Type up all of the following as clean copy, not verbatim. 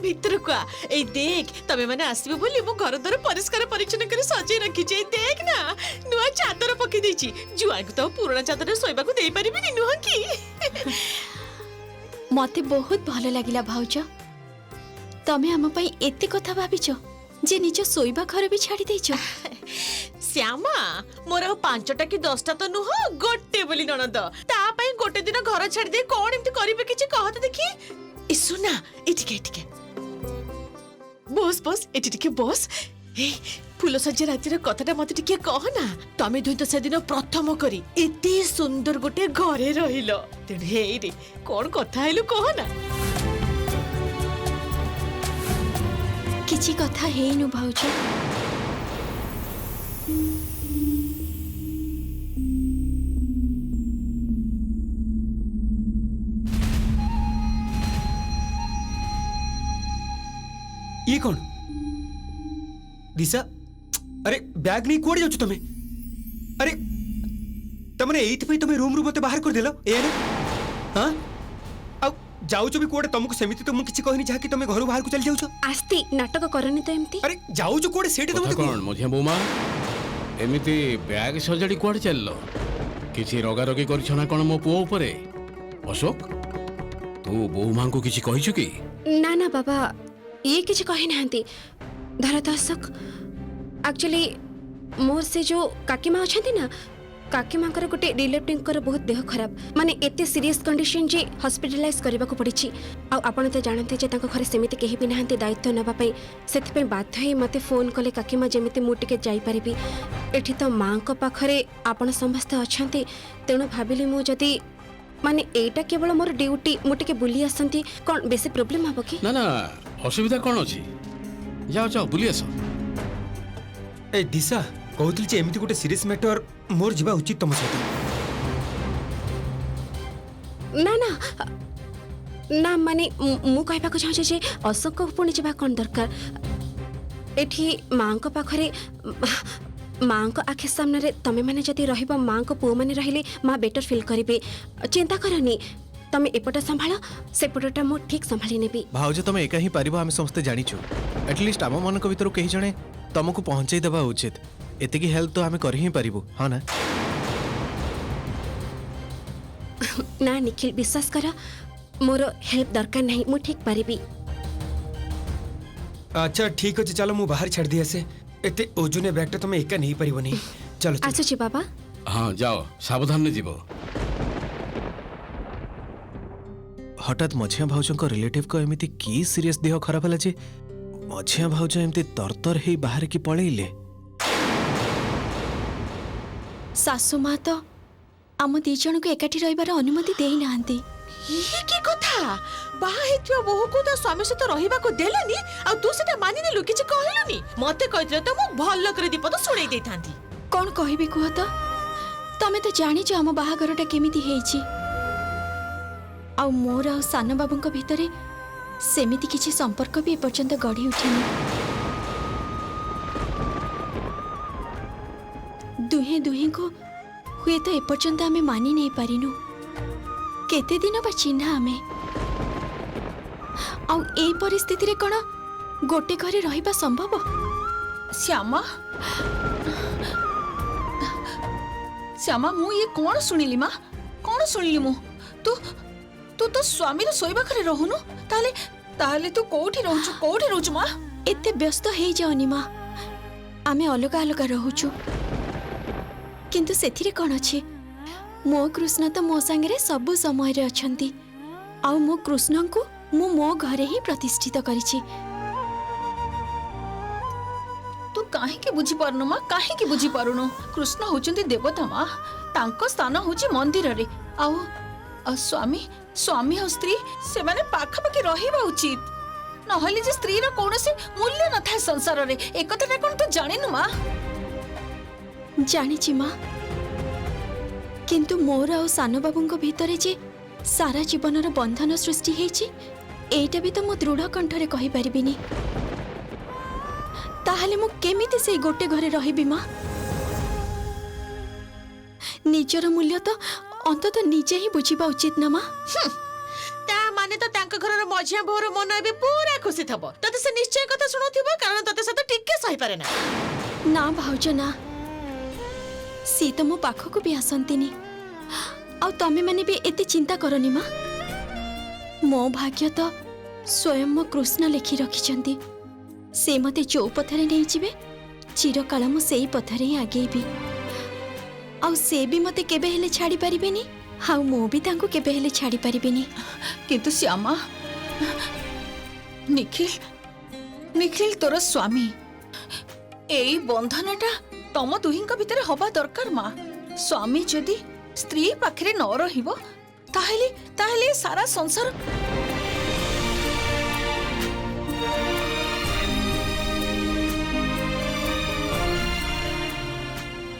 भीतर को ए देख तमे माने आसीबे बोली मो घर द्वार परिष्कार परिच्छन्न कर सजे रखी जे देख ना नुआ चादर पकी देची जुआ को तो पुराना चादर सोइबा को देई परिबी नि नुह की मते बहुत भल लागिला भाउज तमे हम पई एते कथा भाबिचो जे निज सोइबा घर भी छाड़ी देइचो। श्यामा मोर 5टा कि 10टा तो नुह गोटे बोली ननद ता पई गोटे दिन घर छाड़ी दे कोन एमती करिबे किछि कहत देखि ए सुना एटिके बस बस एटिके बस ए फूल सज्जा रातिर कथाटा मते टिके कह ना तमे दुई तो से दिन प्रथम करी एते सुंदर गोटे घरे रहिलो तेण हे रे कोन कथा हेलु कह ना किछि कथा हेइनु भाउज ये कौन दिशा अरे बैग नहीं कोड़े जाउछ तमे अरे तमने एइथ पे तमे रूम मते बाहर कर देलो ए हां आ जाउछ भी कोड़े तुमको सेमिति तो मु किछि कहनी जा कि तमे घर बाहर को चल जाउछ आस्ती नाटक करनी तो एमती अरे जाउछ कोड़े सेठी तमे कोन मझिया बोमा एमिति बैग सजड़ी कोड़ चललो किछि रगा रगी करछना कोन मो पुओ ऊपर अशोक तू बोमा को किछि कहिछु की ना ना बाबा ये किसी कही नांती धर दर्शक एक्चुअली मोर से जो काकी माँ अच्छा ना काकी माँ गोटे रिलेटिव बहुत देह खराब माने एते सीरियस कंडीशन जे हॉस्पिटलाइज करबा को पड़ी आ आपण तो जानते जे तांको घरे सेमिति केही भी नांती दायित्व नबा पई सेति बाध्य हे मते फोन कले काकी माँ जेमिति मु टिके जाई परिबी एठी तो माँ को पाखरे आपण समस्त अछंती तेणु भाबिली मु जदी माने एटा केवल मोर ड्यूटी मु टिके बुली आसंती कोन बेसी प्रॉब्लम हबो की ना ना असुविधा कोन अछि जाओ जाओ बुली आसो ए दिशा कहउतली जे एमिति गोटे सीरियस मैटर मोर जीवा उचित तम सहित ना ना ना माने मु कहबा को चाहछे जे अशोक को पुणी जीवा कोन दरकार एठी मां को पाखरे मां को आखे सामने रे तमे माने जति रहिबो मां को पु माने रहिले मां बेटर फील करिबे चिंता करनी तमे एपटा संभाळ सेपटा मो ठीक संभाली नेबी भाउज तमे एका ही पारिबो हम समस्त जानिछु एटलीस्ट आम मन को भीतर कहि जणे तुमको पहुंचाई देबा उचित एतेकी हेल्प तो हमें कर ही पारिबो हां ना ना निखिल विश्वास कर मोर हेल्प दरकार नहीं मु ठीक पारिबी अच्छा ठीक अछि चलो मु बाहर छाड़ दिया से एते ओजुने बैगटा तमे एका नहीं पारिबो नहीं चलो अच्छा जी बाबा हां जाओ सावधान ने जीवो हठात मझिया भाउज को रिलेटिव को एमिति की सीरियस देह खराब हला जे मझिया भाउज एमिति तरतर हे बाहर की पळेइले सासु मां तो आम दी जन को एकाठी रहिबार अनुमति देई नांती ये की कथा बाहा हेतियो बहु को ता स्वामी से तो रहिबा को देलानी आ तू सेटा मानि नेलु किछि कहलुनी मते कहितले तो मु भल करे दीपद सुणै देथांती कौन कहबी कुह तो तमे तो जानी जो आम बाहागरटा केमिति हेइची आ मोर आ सान बाबूंको भितरे सेमिति किछि संपर्क भी एपर्यंत गढ़ी उठिनी दुहे दुहे को हुए तो एपर्यंत आमे मानि नहीं पारिनु केते दिन बा चिन्हा आमे आ ए परिस्थिति रे कोन गोटे घरे रहिबा संभव श्यामा श्यामा मु ये कौन सुनिली माँ कौन सुनिली मु तू तू तो स्वामी रो सोइबा घरे रहूनु ताले ताले तू कोठी रहउछु माँ एते व्यस्त हे जाओनी माँ आमे अलगा अलगा रहउछु किंतु सेथिरे कोन अछि मो कृष्ण तो मो संगे सब समय रे अछंती आ मो कृष्ण को मो घरे ही प्रतिष्ठित करिछि तू काहे के बुझी पारुनु माँ काहे के बुझी पारुनु कृष्ण होचंती देवता माँ तांको स्थान होची मंदिर रे आउ स्वामी स्वामी और स्त्री से माने पाखा पाखी रहिबा उचित नहले जे स्त्री रो कोनोसी मूल्य न था संसार रे एक कथा कोन तू जानिनु माँ जानिछि माँ किंतु मोर आ सान बाबूंको भितरे जे सारा जीवनर बंधन सृष्टि हेछि एटा भी तो मो दृढ़ कंठरे कहि परिबिनी ताहले मु केमिति से गोटे घरे रहिबी माँ निजर मूल्य तो अंतत निजे ही बुझिबा उचित ना माँ ମାନେ ତ ତାଙ୍କ ଘରର ମଝିଆ ବୋହର ମନ ଏବେ ପୁରା ଖୁସି ଥବ। ତତେ ସେ ନିଶ୍ଚୟ କଥା ଶୁଣୁଥିବ କାରଣ ତତେ ସହିତ ଟିକେ ସହିପାରେ ନା। ନା ଭାଉଜ ନା, ସି ତ ମୋ ପାଖକୁ ବି ଆସନ୍ତିନି। ଆଉ ତମେ ମାନେ ବି ଏତେ ଚିନ୍ତା କରନି ମା। ମୋ ଭାଗ୍ୟ ତ ସ୍ୱୟଂ ମୋ କୃଷ୍ଣ ଲେଖି ରଖିଛନ୍ତି। ସେ ମତେ ଯୋଉ ପଥରେ ନେଇଯିବେ ଚିରକାଳ ମୁଁ ସେଇ ପଥରେ ହିଁ ଆଗେଇବି। ଆଉ ସେ ବି ମତେ କେବେ ହେଲେ ଛାଡ଼ି ପାରିବେନି, ଆଉ ମୁଁ ବି ତାଙ୍କୁ କେବେ ହେଲେ ଛାଡ଼ି ପାରିବିନି। କିନ୍ତୁ ଶ୍ୟାମା, ନିଖିଲ ନିଖିଲ ତୋର ସ୍ୱାମୀ, ଏଇ ବନ୍ଧନଟା ତମ ଦୁହିଁଙ୍କ ଭିତରେ ହବା ଦରକାର ମା। ସ୍ୱାମୀ ଯଦି ସ୍ତ୍ରୀ ପାଖରେ ନ ରହିବ ତାହେଲେ ତାହେଲେ ସାରା ସଂସାର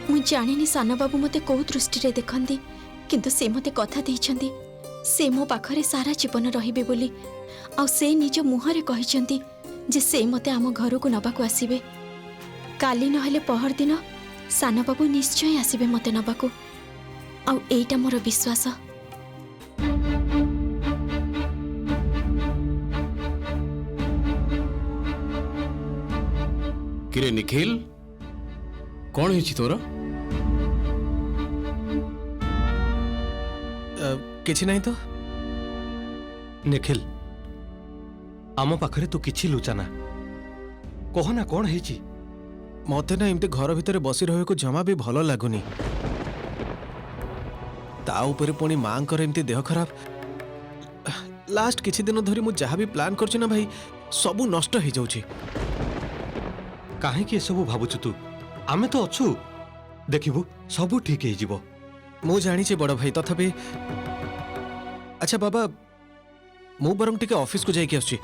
ମୁଁ ଜାଣିନି ସାନ ବାବୁ ମତେ କୋଉ ଦୃଷ୍ଟିରେ ଦେଖନ୍ତି, କିନ୍ତୁ ସେ ମତେ କଥା ଦେଇଛନ୍ତି ସେ ମୋ ପାଖରେ ସାରା ଜୀବନ ରହିବେ ବୋଲି। ଆଉ ସେ ନିଜ ମୁହଁରେ କହିଛନ୍ତି ଯେ ସେ ମତେ ଆମ ଘରକୁ ନବାକୁ ଆସିବେ। କାଲି ନହେଲେ ପହରଦିନ ସାନ ବାବୁ ନିଶ୍ଚୟ ଆସିବେ ମତେ ନବାକୁ। ଆଉ ଏଇଟା ମୋର ବିଶ୍ୱାସ। କିରେ ନିଖିଲ, କଣ ହେଇଛି ତୋର? କିଛି ନାହିଁ ତ। ନିଖିଲ, ଆମ ପାଖରେ ତୁ କିଛି ଲୁଚାନା, କହନା କଣ ହେଇଛି? ମତେ ନା ଏମିତି ଘର ଭିତରେ ବସି ରହିବାକୁ ଜମା ବି ଭଲ ଲାଗୁନି। ତା ଉପରେ ପୁଣି ମାଙ୍କର ଏମିତି ଦେହ ଖରାପ। ଲାଷ୍ଟ କିଛି ଦିନ ଧରି ମୁଁ ଯାହା ବି ପ୍ଲାନ୍ କରୁଛି ନା ଭାଇ, ସବୁ ନଷ୍ଟ ହେଇଯାଉଛି। କାହିଁକି ଏସବୁ ଭାବୁଛୁ ତୁ? ଆମେ ତ ଅଛୁ, ଦେଖିବୁ ସବୁ ଠିକ ହେଇଯିବ। ମୁଁ ଜାଣିଛି ବଡ଼ ଭାଇ, ତଥାପି ଆଚ୍ଛା ବାବା, ମୁଁ ବରଂ ଟିକେ ଅଫିସକୁ ଯାଇକି ଆସୁଛି।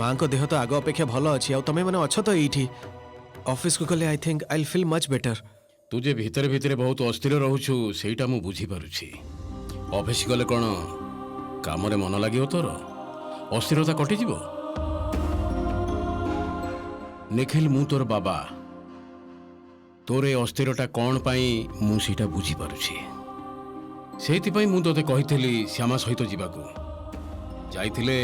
ମାଙ୍କ ଦେହ ତ ଆଗ ଅପେକ୍ଷା ଭଲ ଅଛି, ଆଉ ତମେ ମାନେ ଅଛ ତ ଏଇଠି। ଅଫିସକୁ ଗଲେ I think I feel much better. ତୁ ଯେ ଭିତରେ ଭିତରେ ବହୁତ ଅସ୍ଥିର ରହୁଛୁ ସେଇଟା ମୁଁ ବୁଝିପାରୁଛି। ଅଫିସ ଗଲେ କଣ କାମରେ ମନ ଲାଗିବ ତୋର? ଅସ୍ଥିରତା କଟିଯିବ? ନିଖିଲ, ମୁଁ ତୋର ବାବା। ତୋର ଏ ଅସ୍ଥିରତା କଣ ପାଇଁ ମୁଁ ସେଇଟା ବୁଝିପାରୁଛି। ସେଇଥିପାଇଁ ମୁଁ ତୋତେ କହିଥିଲି ଶ୍ୟାମା ସହିତ ଯିବାକୁ। ଯାଇଥିଲେ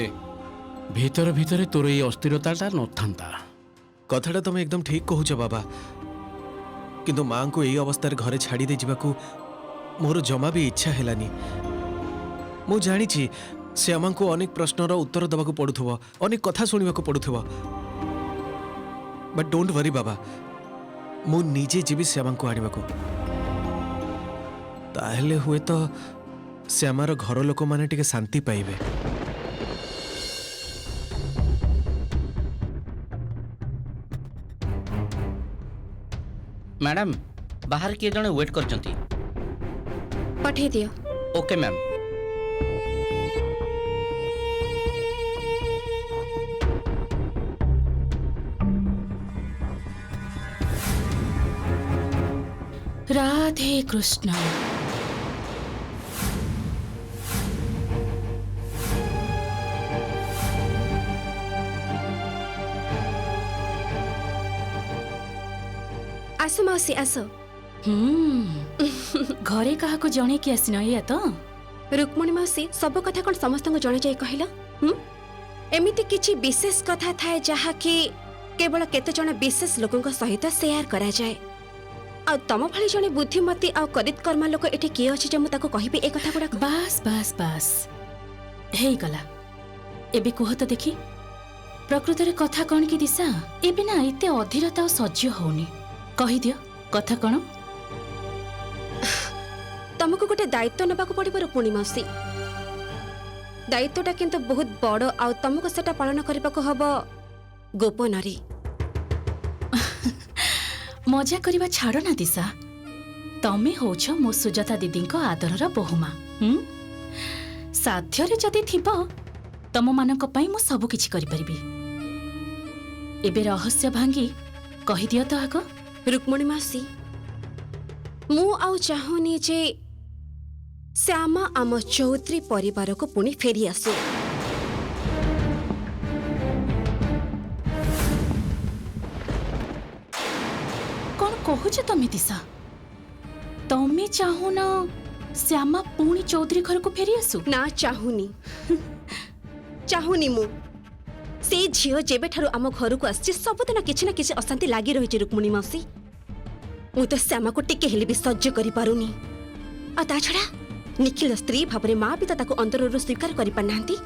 ଭିତରେ ଭିତରେ ତୋର ଏଇ ଅସ୍ଥିରତାଟା ନଥାନ୍ତା। କଥାଟା ତମେ ଏକଦମ ଠିକ କହୁଛ ବାବା, କିନ୍ତୁ ମାଙ୍କୁ ଏଇ ଅବସ୍ଥାରେ ଘରେ ଛାଡ଼ି ଦେଇ ଯିବାକୁ ମୋର ଜମା ବି ଇଚ୍ଛା ହେଲାନି। ମୁଁ ଜାଣିଛି ଶ୍ୟାମାଙ୍କୁ ଅନେକ ପ୍ରଶ୍ନର ଉତ୍ତର ଦେବାକୁ ପଡୁଥିବ, ଅନେକ କଥା ଶୁଣିବାକୁ ପଡୁଥିବ, ବଟ୍ ଡୋଣ୍ଟ ୱରି ବାବା, ମୁଁ ନିଜେ ଯିବି ଶ୍ୟାମାଙ୍କୁ ଆଣିବାକୁ। ତାହେଲେ ହୁଏତ ଶ୍ୟାମାର ଘର ଲୋକମାନେ ଟିକେ ଶାନ୍ତି ପାଇବେ। मैडम बाहर किए जने वेट करचंती। पठेई दियो। Okay ma'am. राधे कृष्ण। आसो मौसी आसो। घरे कहा को जणे कि आसिन या तो रुक्मणी मौसी सब कथा कौन समस्त जन जाए कहल? एमिति किछि विशेष कथा थाए जहा कि केवल केते जण विशेष लोकंक सहित शेयर करा जाए। आ तम भली जणे बुद्धिमती आ करित कर्मा लोक एठी के अछि जे मु ताको कहिबे ए कथा गुडा? बास बास बास हेई गला। एबे कुह तो देखी प्रकृत रे कथा कौन की दिशा? एबे ना इते अधीरता सह्य होनी। कहि दियो कथा कौन? तुमको गोटे दायित्व नबाकू पड़िब रुक्मणी मौसी। दायित्वटा किंतु बहुत बड़ आ तुमको सेटा पालन करबाकू हबो गोपनरी। मजा करवा छाड़ ना दिशा। तमे होछ मो सुजाता दीदी को आदरर बहुमा। साध्य रे जदि थिबो तम मानक पई मु सब किछि करि परिबी। एबे रहस्य भांगी कहि दियो तो आगो। रुक्मणी मौसी, मु आउ चाहूनी जे श्यामा आम चौधरी परिवार को पुणी फेरी आसु। कौन कहूच तमे दिशा? तमे चाहू न श्यामा पुणी चौधरी घर को फेरी आसु? ना चाहूनी। चाहूनी मु से झियो जेबे ठारू आम घर को आसी सबुदिन किछि ना किछि अशांति लागी रही रुक्मिणी मौसी मु तो श्यामा को टिके हेले भी सह्य करि पारुनी आ ता छड़ा निखिल स्त्री भाबरे मां भी तो ताको अंतररु स्वीकार करि पारनांती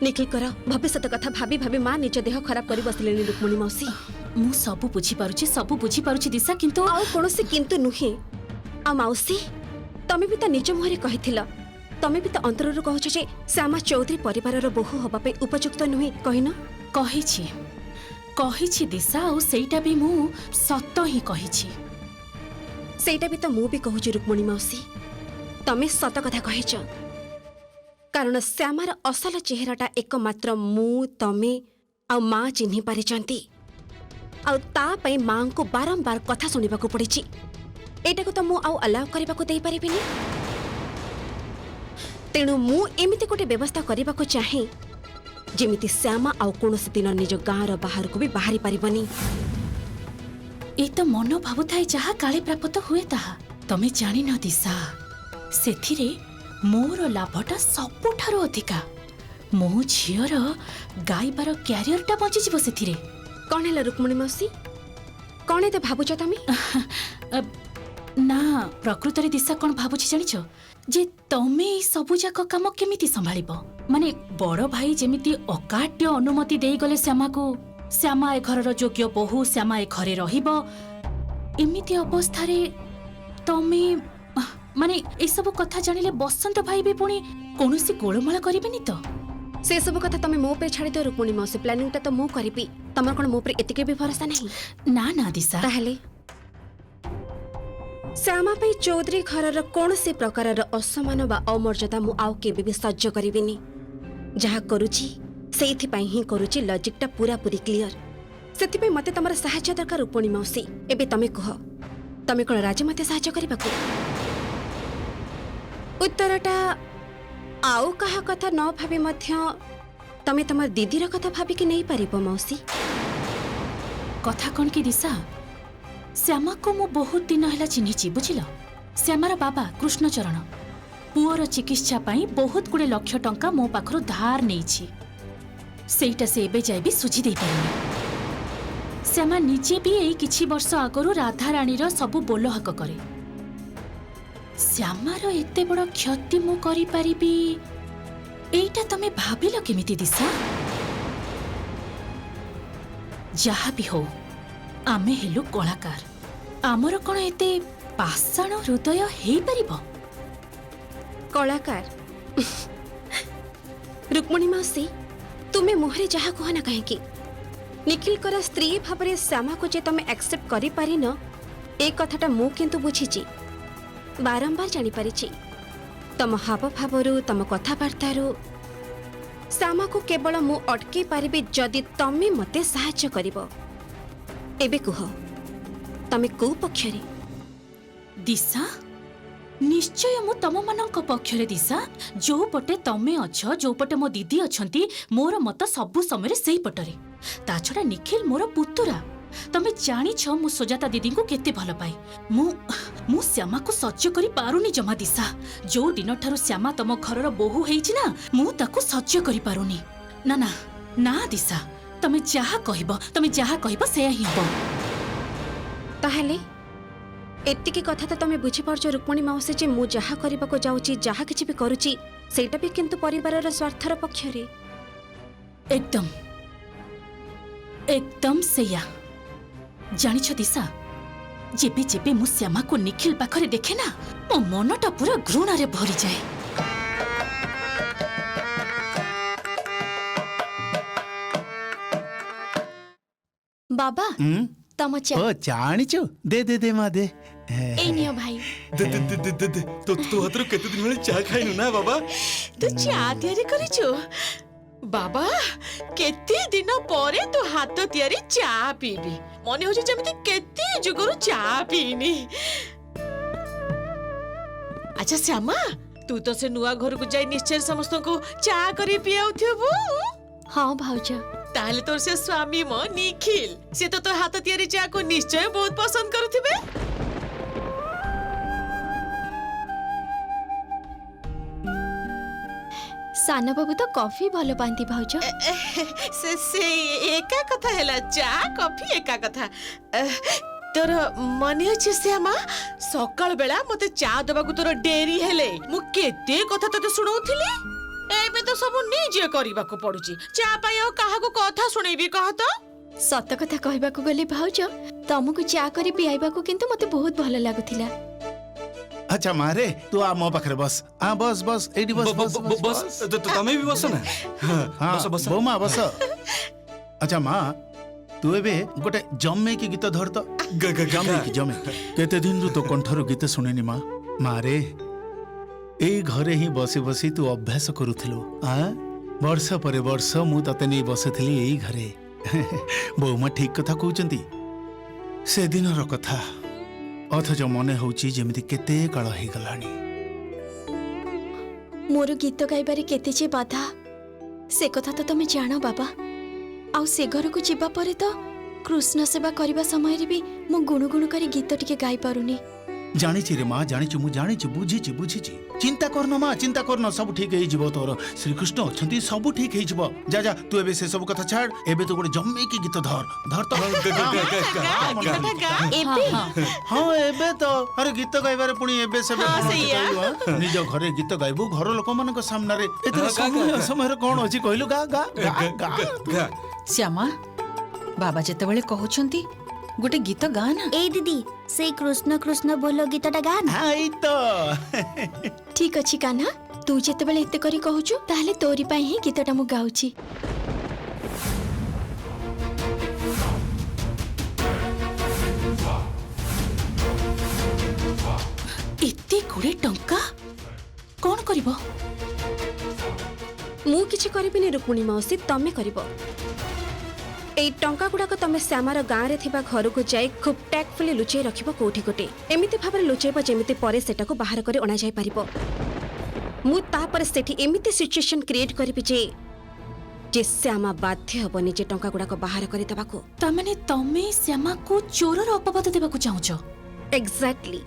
निखिल कर भविष्यत कथा भाबी भाबी मां निज देह खराब करि बसलेनी रुक्मिणी मौसी ମୁଁ ସବୁ ବୁଝିପାରୁଛି ଦିଶା କିନ୍ତୁ ଆଉ କୌଣସି କିନ୍ତୁ ନୁହେଁ ଆଉ ମାଉସୀ ତମେ ବି ତ ନିଜ ମୁହଁରେ କହିଥିଲ ତମେ ବି ତ ଅନ୍ତରରୁ କହୁଛ ଯେ ଶ୍ୟାମା ଚୌଧୁରୀ ପରିବାରର ବୋହୂ ହେବା ପାଇଁ ଉପଯୁକ୍ତ ନୁହେଁ କହିନ କହିଛି ଦିଶା ଆଉ ସେଇଟା ବି ମୁଁ ସତ ହିଁ କହିଛି ସେଇଟା ବି ତ ମୁଁ ବି କହୁଛି ରୁକ୍ମିଣୀ ମାଉସୀ ତମେ ସତ କଥା କହିଛ କାରଣ ଶ୍ୟାମାର ଅସଲ ଚେହେରାଟା ଏକମାତ୍ର ମୁଁ ତମେ ଆଉ ମା ଚିହ୍ନି ପାରିଛନ୍ତି ଆଉ ତା ପାଇଁ ମାଙ୍କୁ ବାରମ୍ବାର କଥା ଶୁଣିବାକୁ ପଡ଼ିଛି ଏଇଟାକୁ ତ ମୁଁ ଆଉ ଆଲାଉ କରିବାକୁ ଦେଇପାରିବିନି ତେଣୁ ମୁଁ ଏମିତି ଗୋଟେ ବ୍ୟବସ୍ଥା କରିବାକୁ ଚାହେଁ ଯେମିତି ଶ୍ୟାମା ଆଉ କୌଣସି ଦିନ ନିଜ ଗାଁର ବାହାରକୁ ବି ବାହାରି ପାରିବନି ଏ ତ ମନ ଭାବୁଥାଏ ଯାହା କାଳେ ପ୍ରାପ୍ତ ହୁଏ ତାହା ତମେ ଜାଣିନ ଦିଶା ସେଥିରେ ମୋର ଲାଭଟା ସବୁଠାରୁ ଅଧିକା ମୋ ଝିଅର ଗାଇବାର କ୍ୟାରିୟରଟା ବଞ୍ଚିଯିବ ସେଥିରେ କଣ ହେଲା ରୁକ୍ମିଣୀ ମାଉସୀ କଣ ଏତେ ଭାବୁଛ ତମେ ନା ପ୍ରକୃତରେ ଦିଶା କଣ ଭାବୁଛି ଜାଣିଛ ଯେ ତମେ ଏଇ ସବୁ ଯାକ କାମ କେମିତି ସମ୍ଭାଳିବ ମାନେ ବଡ଼ ଭାଇ ଯେମିତି ଅକାଟ୍ୟ ଅନୁମତି ଦେଇଗଲେ ଶ୍ୟାମାକୁ ଶ୍ୟାମା ଏ ଘରର ଯୋଗ୍ୟ ବୋହୂ ଶ୍ୟାମା ଏ ଘରେ ରହିବ ଏମିତି ଅବସ୍ଥାରେ ତମେ ମାନେ ଏସବୁ କଥା ଜାଣିଲେ ବସନ୍ତ ଭାଇ ବି ପୁଣି କୌଣସି ଗୋଳମାଳ କରିବେନି ତ ସେ ସବୁ କଥା ତମେ ମୋ ଉପରେ ଛାଡ଼ି ଦିଅ ରୁକ୍ମିଣୀ ମାଉସୀ ପ୍ଲାନିଂଟା ତ ମୁଁ କରିବି ତମର କଣ ମୋ ଉପରେ ଏତିକି ବି ଭରସା ନାହିଁ ନା ଦିଶା ତାହେଲେ ଶ୍ୟାମା ପାଇଁ ଚୌଧୁରୀ ଘରର କୌଣସି ପ୍ରକାରର ଅସମ୍ମାନ ବା ଅମର୍ଯ୍ୟାଦା ମୁଁ ଆଉ କେବେ ବି ସହ୍ୟ କରିବିନି ଯାହା କରୁଛି ସେଇଥିପାଇଁ ହିଁ କରୁଛି ଲଜିକଟା ପୁରାପୁରି କ୍ଲିୟର ସେଥିପାଇଁ ମତେ ତମର ସାହାଯ୍ୟ ଦରକାର ରୁକ୍ମିଣୀ ମାଉସୀ ଏବେ ତମେ କୁହ ତମେ କଣ ରାଜି ମତେ ସାହାଯ୍ୟ କରିବାକୁ ଉତ୍ତରଟା ଆଉ କାହା କଥା ନ ଭାବି ମଧ୍ୟ ତମେ ତମର ଦିଦିର କଥା ଭାବିକି ନେଇପାରିବ ମାଉସୀ କଥା କଣ କି ଦିଶା ଶ୍ୟାମାକୁ ମୁଁ ବହୁତ ଦିନ ହେଲା ଚିହ୍ନିଛି ବୁଝିଲ ଶ୍ୟାମାର ବାବା କୃଷ୍ଣଚରଣ ପୁଅର ଚିକିତ୍ସା ପାଇଁ ବହୁତ ଗୁଡ଼େ ଲକ୍ଷ ଟଙ୍କା ମୋ ପାଖରୁ ଧାର ନେଇଛି ସେଇଟା ସେ ଏବେ ଯାଏ ବି ସୁଝି ଦେଇପାରିନି ଶ୍ୟାମା ନିଜେ ବି ଏଇ କିଛି ବର୍ଷ ଆଗରୁ ରାଧାରାଣୀର ସବୁ ବୋଲହାକ କରେ ଶ୍ୟାମାର ଏତେ ବଡ଼ କ୍ଷତି ମୁଁ କରିପାରିବି ଏଇଟା ତମେ ଭାବିଲ କେମିତି ଦିଶା ଯାହା ବି ହଉ ଆମେ ହେଲୁ କଳାକାର ଆମର କଣ ଏତେ ପାଷାଣ ହୃଦୟ ହେଇପାରିବ କଳାକାର ରୁକ୍ମିଣୀ ମାଉସୀ ତୁମେ ମୁହଁରେ ଯାହା କୁହ ନା କାହିଁକି ନିଖିଲଙ୍କର ସ୍ତ୍ରୀ ଭାବରେ ଶ୍ୟାମାକୁ ଯେ ତମେ ଆକ୍ସେପ୍ଟ କରିପାରିନ ଏ କଥାଟା ମୁଁ କିନ୍ତୁ ବୁଝିଛି ବାରମ୍ବାର ଜାଣିପାରିଛି ତମ ହାବଭାବରୁ ତମ କଥାବାର୍ତ୍ତାରୁ ଶ୍ୟାମାକୁ କେବଳ ମୁଁ ଅଟକେଇ ପାରିବି ଯଦି ତମେ ମତେ ସାହାଯ୍ୟ କରିବ ଏବେ କୁହ ତମେ କୋଉ ପକ୍ଷରେ ଦିଶା ନିଶ୍ଚୟ ମୁଁ ତମମାନଙ୍କ ପକ୍ଷରେ ଦିଶା ଯୋଉ ପଟେ ତମେ ଅଛ ଯୋଉ ପଟେ ମୋ ଦିଦି ଅଛନ୍ତି ମୋର ମତ ସବୁ ସମୟରେ ସେଇ ପଟରେ ତା ଛଡ଼ା ନିଖିଲ ମୋର ପୁତୁରା ତମେ ଜାଣିଛ ମୁଁ ସୁଜାତା ଦିଦିଙ୍କୁ କେତେ ଭଲ ପାଏ ମୁଁ ଶ୍ୟାମାକୁ ସହ୍ୟ କରି ପାରୁନି ଜମା ଦିଶା ଯୋଉ ଦିନଠାରୁ ଶ୍ୟାମା ତମ ଘରର ବୋହୂ ହେଇଛି ନା ମୁଁ ତାକୁ ସହ୍ୟ କରି ପାରୁନି ନା ନା ନା ଦିଶା ତମେ ଯାହା କହିବ ସେୟା ହିଁ ହବ ତାହେଲେ ଏତିକି କଥା ତ ତମେ ବୁଝିପାରୁଛ ରୁକ୍ମିଣୀ ମାଉସୀ ଯେ ମୁଁ ଯାହା କରିବାକୁ ଯାଉଛି ଯାହା କିଛି ବି କରୁଛି ସେଇଟା ବି କିନ୍ତୁ ପରିବାରର ସ୍ୱାର୍ଥର ପକ୍ଷରେ ଏକଦମ ସେଇଆ ଜାଣିଛ ଦିଶା ଯେବେ ଯେବେ ମୁଁ ଶ୍ୟାମାକୁ ନିଖିଲ ପାଖରେ ଦେଖେ ନା ମୋ ମନଟା ପୁରା ଘୃଣାରେ ଭରିଯାଏ ବାବା ତମ ଚା ଓ ଜାଣିଛୁ ଦେ ଦେ ଦେ ମା ଦେ ଏଇ ନିଅ ଭାଇ ତୋ ହାତରୁ କେତେ ଦିନ ହେଲେ ଚା ଖାଇନୁ ନା ବାବା ତୁ ଚା ତିଆରି କରିଛୁ ବାବା କେତେ ଦିନ ପରେ ତୁ ହାତ ତିଆରି ଚା ପିଇବି ମନେ ହଉଛି ଯେମିତି କେତେ ଯୁଗରୁ ଚା ପିଇନି ଆଚ୍ଛା ଶ୍ୟାମା ତୁ ତ ସେ ନୂଆ ଘରକୁ ଯାଇ ନିଶ୍ଚୟ ସମସ୍ତଙ୍କୁ ଚା କରି ପିଆଉଥିବୁ ହଁ ଭାଉଜ ତାହେଲେ ତୋର ସେ ସ୍ୱାମୀ ମୋ ନିଖିଲ ସେ ତ ତୋ ହାତ ତିଆରି ଚା କୁ ନିଶ୍ଚୟ ବହୁତ ପସନ୍ଦ କରୁଥିବେ साना बाबू तो कॉफी भल पाती भाउज से एका कथा हैला चा कॉफी एका कथा तोर मने अछि श्यामा सकाळ बेला मते चा दबाकू तोर डेरी हेले मु केते कथा तते सुनाउथिली एबे तो सब निजे करबाकू पडुची चा पायो काहाको कथा सुनेबी कह तो सत कथा कहबाकू गले भाउज तुमको चा करी पियाइबाकू किंतु मते बहुत भल लागुथिला अच्छा मारे तू आ मो पाखरे बस आ बस बस एडी बस बस बस तमे भी बस ना हां बस बस बोमा बस अच्छा माँ तू एबे गोटे जम्मे की गीत धर तो जमे केते दिन रु तो कंठर गीत सुनेनी माँ मारे एई घरे ही बसी बसी तू अभ्यास करूथिलु आ वर्ष परे वर्ष मु तते नै बसथिली एई घरे बोमा ठीक कथा कहउचंती से दिन रो कथा अथच मने होउची जेमिति केते काळ हे गलानी मोर गीत गाइबारे केते जे बाधा से कथा तो तुम जानो बाबा आउ से घर को जीवा परे तो कृष्ण सेवा करबा समय रे भी मु गुणगुण करी गीत टिके गाई पारुनी जानिछि रे माँ जानिछि मु जानिछि बुझिछि चिंता करनो माँ चिंता करनो सब ठीक हे जिवो तोर श्री कृष्ण अछंती सब ठीक हे जिवो जा जा तू एबे से सब कथा छाड़ एबे तो गोटे जम्मे की गीत धर तो एबे हां एबे तो अरे गीत गाइबारे पुनी एबे से निज घरे गीत गाइबू घर लोक मानक सामने रे एते समय कोन अछि कहलु गा गा गा श्यामा बाबा जेतेबेले कहउछंती गोटे गीत गा ना ए दीदी से कृष्ण कृष्ण बोलो गीतटा गा ना हां ई तो ठीक अछि कान्हा तू जेतेबेले एते करी कहउछु ताले तोरी पई ही गीतटा मु गाउची एते गुडे टंका कोन करबो मु किछि करिबिनी रुक्मिणी मौसी तमे करिबो एई टंका गुड़ाक तमे श्यामार गाँव रे थिबा घर को जाई खूब टैक्टफुली लुचेई रखिबो कोठी कोटे एमिति भाबरे लुचेइबो जेमिति परे सेटाको बाहर करे अणा जाई परिबो मु ता पर सेठी एमिति सिचुएशन क्रिएट करिबि जे श्यामा बाध्य हबनी जे टंका गुड़ाक बाहर करे दबाको ता माने तमे श्यामा को चोरर अपवाद देबाकू चाहुचो एग्जैक्टली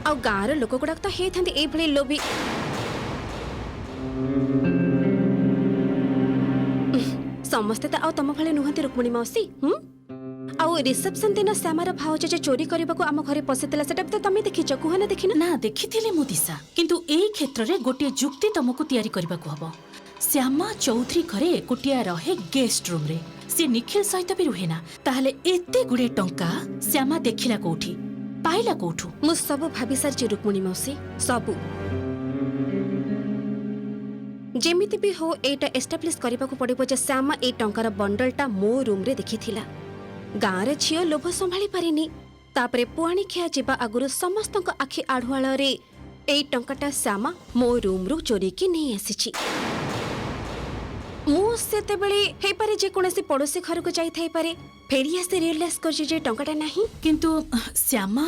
आ गाँव रे लोक गुड़ाक तो हे थांदी एई भली लोभी समस्ते तो तुम भाई नुहति रुक्मिणी मौसी आउ रिसेप्शन दिन श्यामार भाउज जे चोरी करने आम घरे पशिला से तुम देखी कहना देखी ना देखी मु दिशा किंतु एई क्षेत्र रे गोटे जुक्ति तुमको तैयारी करबा को हबो श्यामा चौधरी घरे एकुटिया रहे गेस्ट रूम रे से निखिल सहित भी रुहे ना ताहले एते गुडे टंका श्यामा देखिला कोठी पाइला कोठू मु सब भाभी सारी रुक्मिणी मौसी सबू जेमिति भी हो एटा एस्टाब्लिश करबा को पड़िबो जे श्यामा ए टंकार बंडलटा मो रूम रे देखिथिला गाँ रे छियो लोभ संभाली पारिनी तापरे पुआणी खिया जिबा आगुरु समस्तक आखि आढुआळ रे ए टंकाटा श्यामा मो रूम रू चोरी की नहीं आसीछि मु सेते बेले हे पारे जे कोनसी पड़ोसी घर को जाई थाई पारे फेरी आसे रियलाइज करछि जे टंकाटा नाही किंतु श्यामा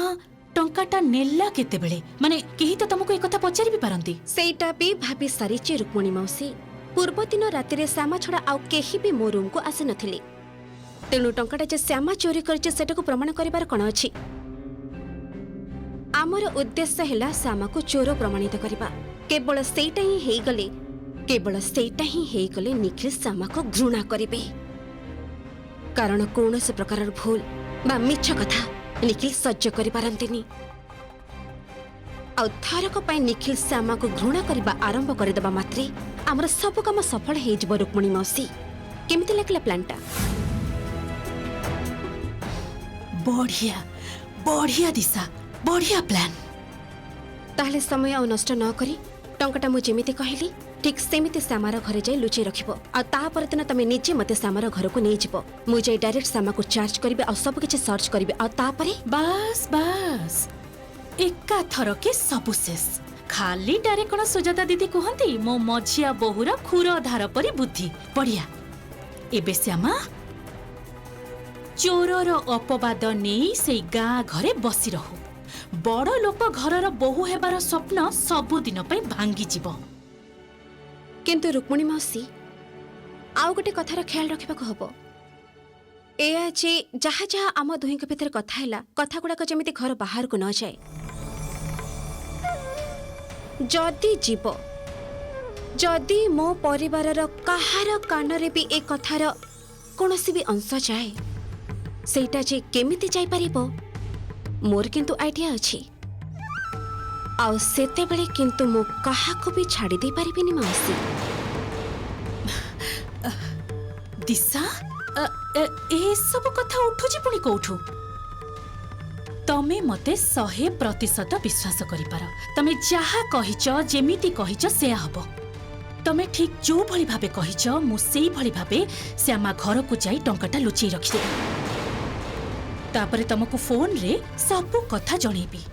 टंकाटा नेला केते बेले माने केही तो तुमको एक कथा पचारि भी पारंती सेटा भी भाभी सारिछि रुक्मिणी मौसी पूर्व दिन राति रे श्यामा छड़ा आउ केही भी मो रूम को आसे नथिले तेणु टंकाटा जे श्यामा चोरी करछि सेटा को प्रमाण करिबार कोन अछि आमर उद्देश्य हैला श्यामा को चोर प्रमाणित करिबा केवल सेटा ही हेगले निखिल श्यामा को घृणा करिबे कारण कौनसी प्रकार भूल बा मिछ कथा निखिल सह्य करि पारंतिनी आ थरक पई निखिल श्यामा को घृणा करबा आरंभ कर देबा मात्रे हमर सब काम सफल हे जिवो रुक्मिणी मौसी केमिति लागला प्लानटा बढ़िया बढ़िया दिशा बढ़िया प्लान ताहले समय आ नष्ट न करी टंकाटा मु जेमिति कहली ठीक सेमिति श्यामार घरे जाई लुचि रखिबो आ ता परदिन तमे निजे मते श्यामार घर को नै जिवो मु जाई डायरेक्ट श्यामा को चार्ज करबे आ सब किछि सर्च करबे आ ता परे बस बस एका थरके सबु शेष खाली डारे कोन सुजाता दीदी कहंती मो मझिया बहुरा खुर धार परी बुद्धि बढ़िया एबे श्यामा चोरर अपवाद नहीं से गाँ घरे बसी रहू बड़ लोक घरर बहु हेबार स्वप्न सबु दिन पई भांगी जीव किंतु रुक्मिणी मौसी आउ गोटे कथार ख्याल रखिबाको हबो एया जे जहा जहा आम दुही के भीतर कथा हैला कथा गुड़ाक जेमिति घर बाहर को न जाए जदि जीव जदि मो परिवारर काहार कानरे भी ए कथार कोनोसी भी अंश जाए सेटा जे केमिति जाई परिबो मोर किंतु आइडिया अछि आउ सेते बेले किंतु मो काहाको भी छाड़ी दे परिबिनी मासी। दिशा ए सब कथा उठुची पुणी कोठू तमे मते 100% विश्वास करिपार तमे जहा कहिच जेमिति कहिच से हबो तमे ठीक जो भली भाबे कहिच मु सेई भली भाबे श्यामा घर को जाई टंकाटा लुचई रखि देबे तापरे तुमको फोन रे सब कथा जणेबी।